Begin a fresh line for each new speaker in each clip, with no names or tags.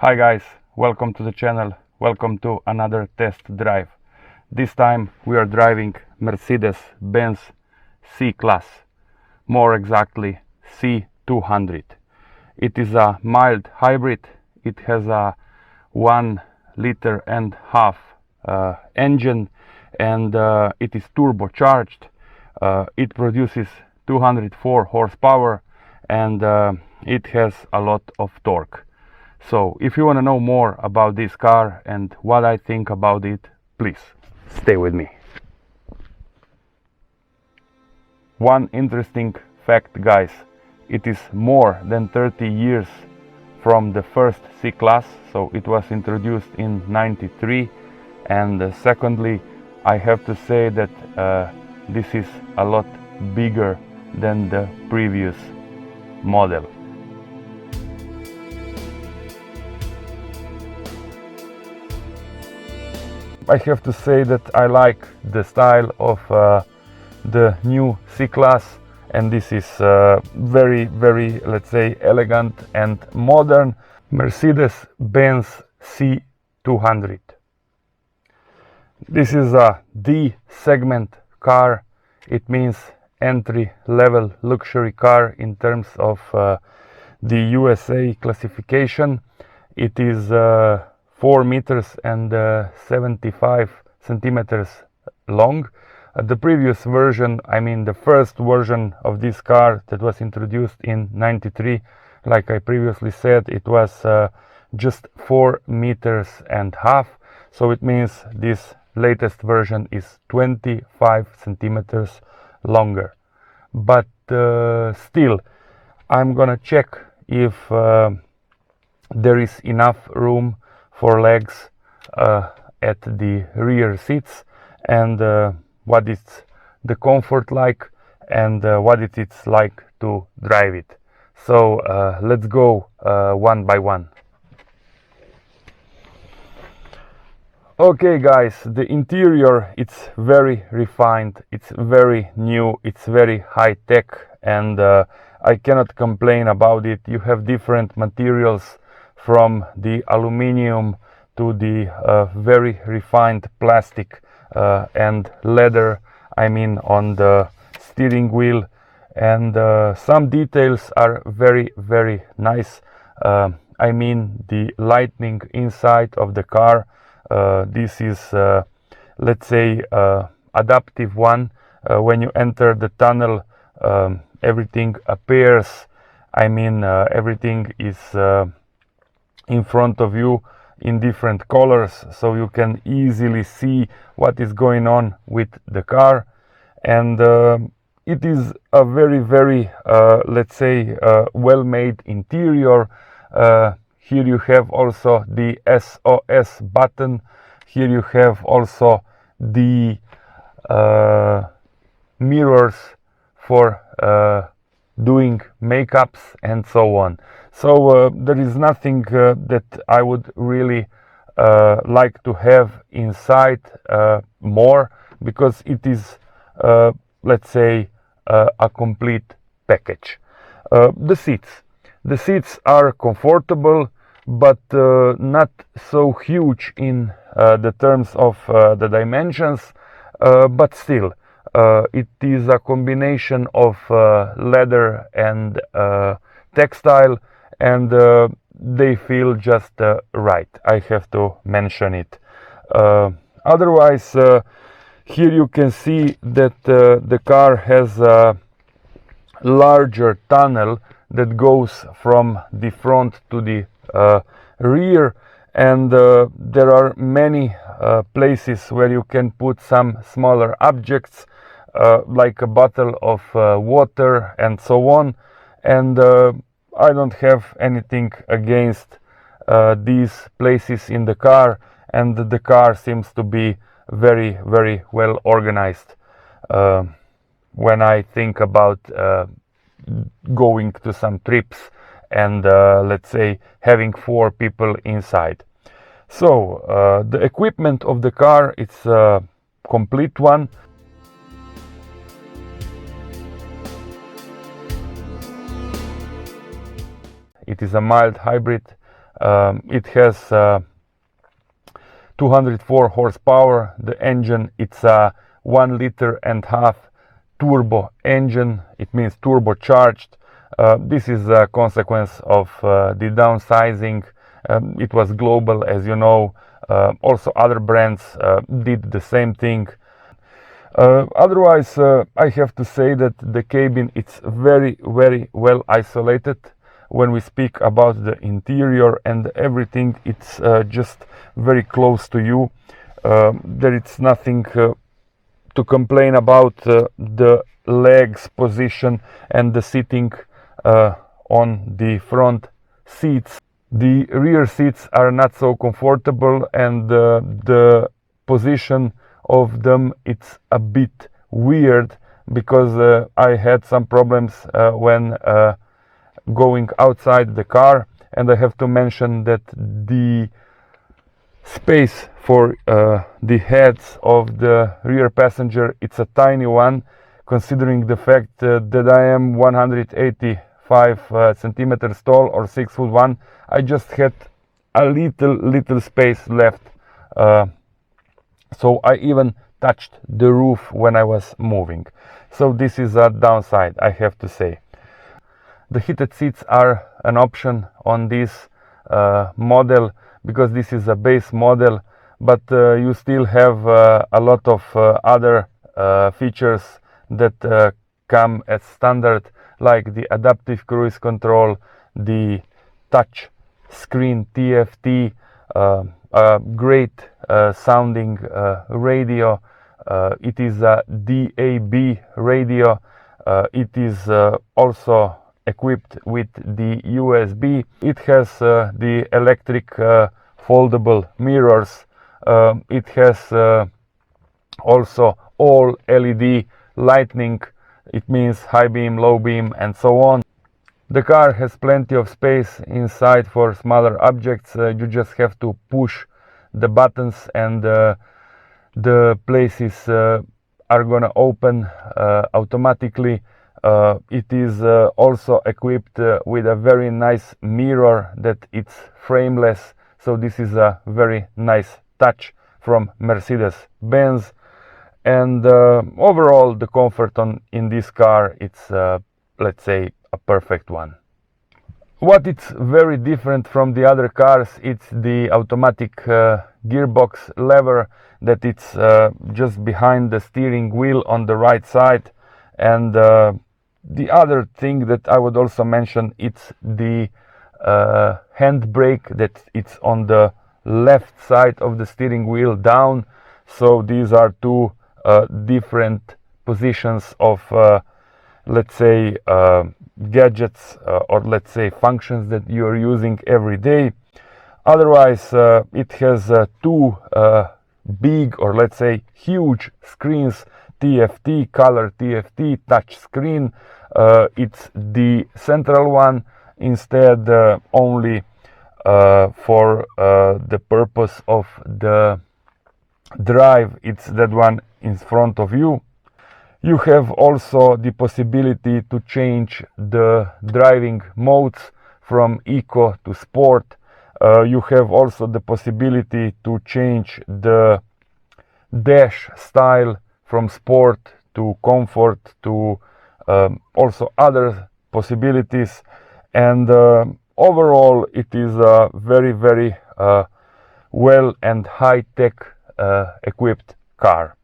Hi guys, welcome to the channel, welcome to another test drive. This time we are driving Mercedes-Benz C class, more exactly C200. It is a mild hybrid. It has a 1.5 liter engine, and it is turbocharged. It produces 204 horsepower, and it has a lot of torque. So if you want to know more about this car and what I think about it, please stay with me. One interesting fact, guys, it is more than 30 years from the first C class, so it was introduced in '93, and secondly, I have to say that this is a lot bigger than the previous model. I have to say that I like the style of the new C class, and this is very, let's say, elegant and modern Mercedes-Benz C200. This is a D segment car. It means entry-level luxury car in terms of the USA classification. It is 4 meters and 75 centimeters long. The previous version, I mean the first version of this car that was introduced in '93, like I previously said, it was just 4 meters and half. So it means this latest version is 25 centimeters longer. But still, I'm gonna check if there is enough room for legs at the rear seats, and what is the comfort like, and what it's like to drive it. So let's go one by one. Okay guys, the interior, it's very refined, it's very new, it's very high tech, and I cannot complain about it. You have different materials, from the aluminium to the very refined plastic and leather, I mean, on the steering wheel, and some details are very nice. I mean, the lighting inside of the car, this is let's say adaptive one. When you enter the tunnel, everything appears, I mean, everything is in front of you in different colors, so you can easily see what is going on with the car. And it is a very let's say well-made interior. Here you have also the SOS button. Here you have also the mirrors for doing makeups and so on. So there is nothing that I would really like to have inside more, because it is let's say a complete package. The seats are comfortable, but not so huge in the terms of the dimensions, but still it is a combination of leather and textile, and they feel just right. I have to mention it. Otherwise, here you can see that the car has a larger tunnel that goes from the front to the rear, and there are many places where you can put some smaller objects, like a bottle of water and so on. And I don't have anything against these places in the car, and the car seems to be very well organized when I think about going to some trips and let's say having 4 people inside. So the equipment of the car, it's a complete one. It is a mild hybrid. It has 204 horsepower. The engine, it's a 1.5 liter turbo engine. It means turbocharged. This is a consequence of the downsizing. It was global, as you know. Also other brands did the same thing. Otherwise, I have to say that the cabin, it's very well isolated. When we speak about the interior and everything, it's just very close to you. There is nothing to complain about. The legs position and the sitting on the front seats. The rear seats are not so comfortable, and the position of them, it's a bit weird, because I had some problems when going outside the car. And I have to mention that the space for the heads of the rear passenger, it's a tiny one, considering the fact that I am 185 centimeters tall, or 6'1". I just had a little space left, so I even touched the roof when I was moving. So this is a downside, I have to say. The heated seats are an option on this model, because this is a base model, but you still have a lot of other features that come as standard, like the adaptive cruise control, the touch screen TFT, a great sounding radio. It is a DAB radio. It is also equipped with the USB. It has the electric foldable mirrors. It has also all LED lighting. It means high beam, low beam, and so on. The car has plenty of space inside for smaller objects. You just have to push the buttons, and the places are gonna open automatically. It is also equipped with a very nice mirror that it's frameless, so this is a very nice touch from Mercedes-Benz. And overall, the comfort in this car, it's let's say a perfect one. What it's very different from the other cars, it's the automatic gearbox lever that it's just behind the steering wheel on the right side. And the other thing that I would also mention, it's the handbrake that it's on the left side of the steering wheel down. So these are two different positions of let's say gadgets, or let's say functions that you are using every day. Otherwise, it has two big, or let's say huge screens, TFT, color TFT, touch screen. It's the central one, instead only for the purpose of the drive, it's that one in front of you. You have also the possibility to change the driving modes from eco to sport. You have also the possibility to change the dash style from sport to comfort to also other possibilities. And overall, it is a very well and high-tech equipped car.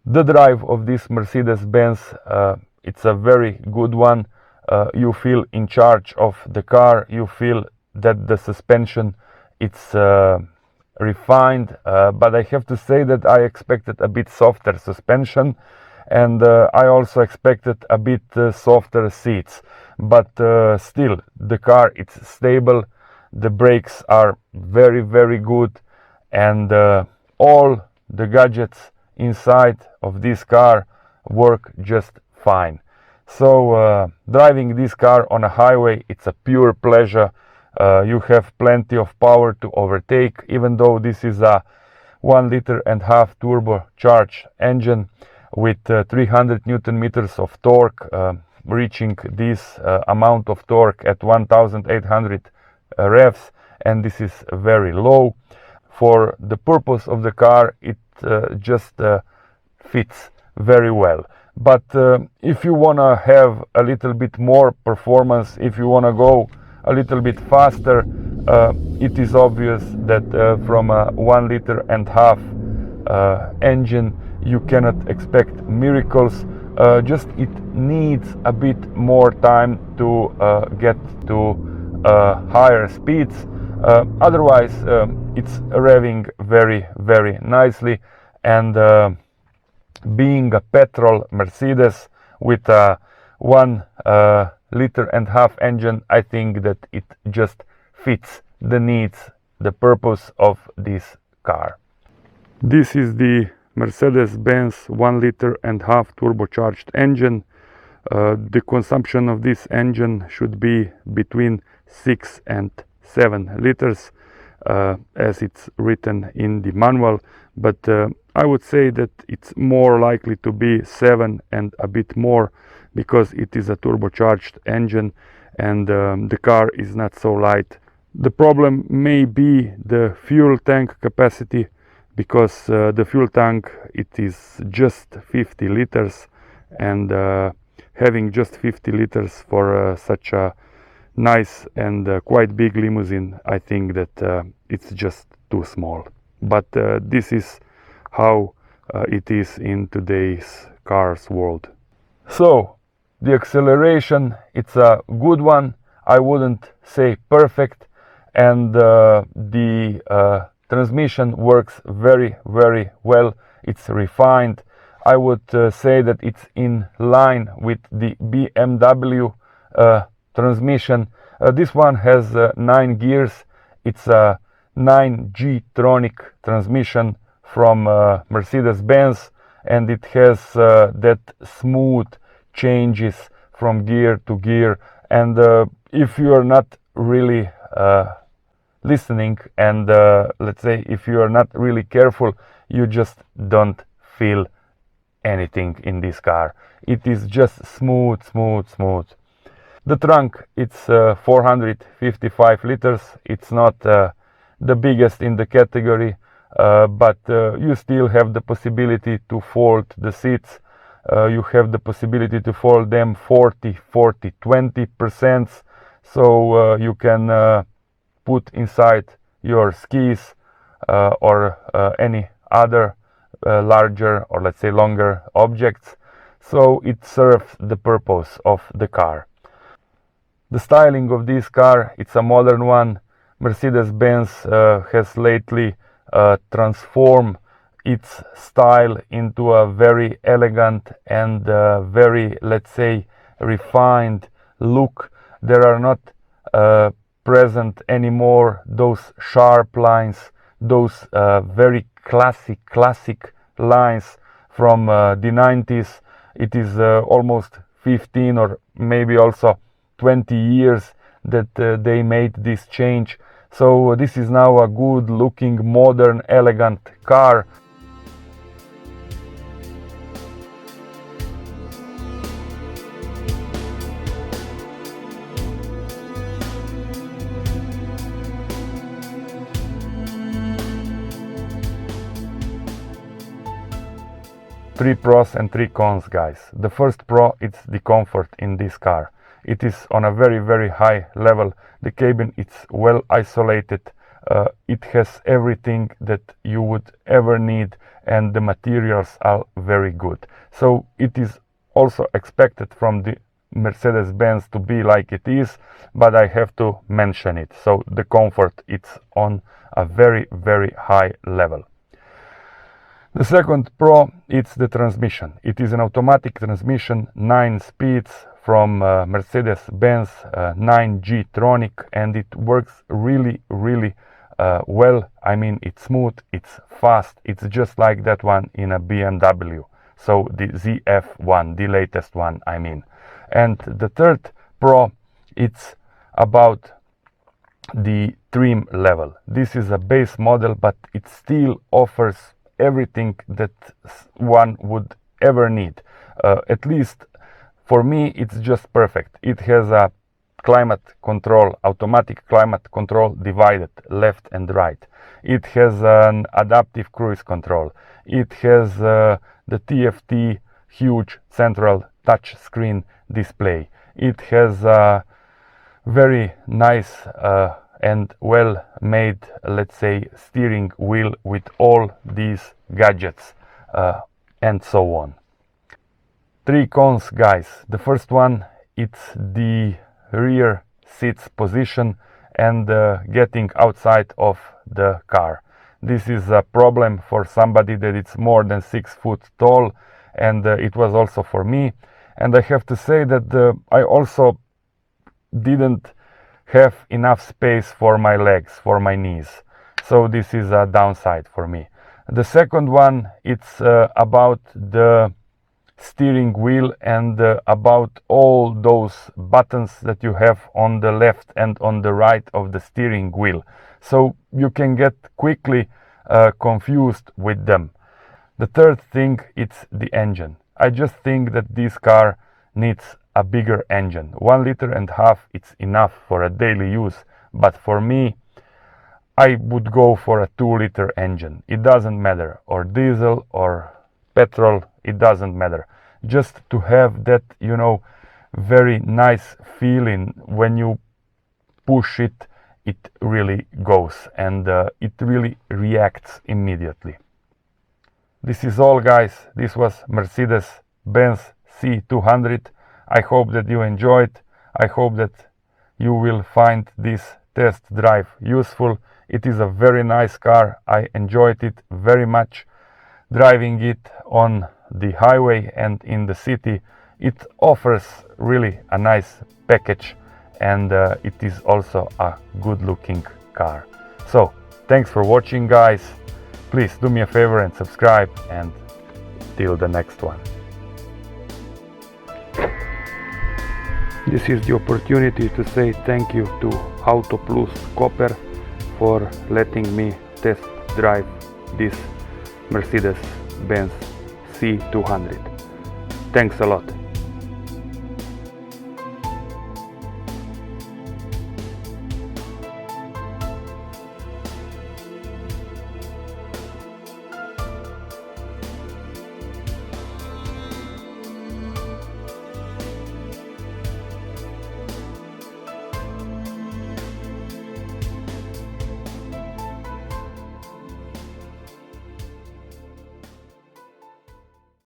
The drive of this Mercedes-Benz, it's a very good one. You feel in charge of the car. You feel that the suspension, it's refined, but I have to say that I expected a bit softer suspension, and I also expected a bit softer seats. But still, the car, it's stable. The brakes are very good, and all the gadgets inside of this car work just fine. So driving this car on a highway, it's a pure pleasure. You have plenty of power to overtake, even though this is a 1.5 liter turbocharged engine with 300 Newton meters of torque, reaching this amount of torque at 1800 revs, and this is very low. For the purpose of the car, it just fits very well. But if you want to have a little bit more performance, if you want to go a little bit faster, it is obvious that from a 1.5 liter engine you cannot expect miracles. Just it needs a bit more time to get to higher speeds. Otherwise it's revving very nicely, and being a petrol Mercedes with a 1.5 liter engine, I think that it just fits the needs, the purpose of this car. This is the Mercedes-Benz 1.5 liter turbocharged engine. The consumption of this engine should be between 6 and 7 liters, as it's written in the manual, but I would say that it's more likely to be 7 and a bit more, because it is a turbocharged engine and the car is not so light. The problem may be the fuel tank capacity, because the fuel tank, it is just 50 liters, and having just 50 liters for such a nice and quite big limousine, I think that it's just too small. But this is how it is in today's cars world. So the acceleration, it's a good one. I wouldn't say perfect, and the transmission works very well. It's refined. I would say that it's in line with the BMW transmission. This one has 9 gears. It's a 9G-tronic transmission from Mercedes-Benz, and it has that smooth changes from gear to gear. And if you are not really listening, and let's say if you are not really careful, you just don't feel anything in this car. It is just smooth. The trunk, it's 455 liters. It's not the biggest in the category, but you still have the possibility to fold the seats. You have the possibility to fold them 40-20%, so you can put inside your skis or any other larger, or let's say longer objects. So it serves the purpose of the car. The styling of this car, it's a modern one. Mercedes-Benz has lately transformed its style into a very elegant and very, let's say, refined look. There are not present anymore those sharp lines, those very classic lines from the 90s. It is almost 15 or maybe also 20 years that they made this change. So this is now a good looking, modern, elegant car. Three pros and 3 cons, guys. The first pro, it's the comfort in this car. It is on a very high level. The cabin, it's well isolated. It has everything that you would ever need, and the materials are very good. So it is also expected from the Mercedes-Benz to be like it is, but I have to mention it. So the comfort, it's on a very high level. The second pro, it's the transmission. It is an automatic transmission, 9 speeds from Mercedes-Benz 9G-tronic, and it works really well. I mean, it's smooth, it's fast, it's just like that one in a BMW. So the ZF1, the latest one, I mean. And the third pro, it's about the trim level. This is a base model, but it still offers everything that one would ever need. At least for me, it's just perfect. It has a climate control, automatic climate control divided left and right. It has an adaptive cruise control. It has the TFT huge central touch screen display. It has a very nice and well made, let's say, steering wheel with all these gadgets and so on. 3 cons, guys. The first one, it's the rear seats position and getting outside of the car. This is a problem for somebody that it's more than 6 foot tall, and it was also for me. And I have to say that I also didn't have enough space for my legs, for my knees. So this is a downside for me. The second one, it's about the steering wheel and about all those buttons that you have on the left and on the right of the steering wheel. So you can get quickly confused with them. The third thing, it's the engine. I just think that this car needs a bigger engine. 1.5 liters, it's enough for a daily use, but for me, I would go for a 2-liter engine. It doesn't matter, or diesel or petrol, it doesn't matter. Just to have that, you know, very nice feeling when you push it, it really goes and it really reacts immediately. This is all, guys. This was Mercedes-Benz C 200. I hope that you enjoyed. I hope that you will find this test drive useful. It is a very nice car. I enjoyed it very much driving it on the highway and in the city. It offers really a nice package, and it is also a good looking car. So thanks for watching, guys. Please do me a favor and subscribe, and till the next one. This is the opportunity to say thank you to Auto Plus Copper for letting me test drive this Mercedes-Benz C 200. Thanks a lot.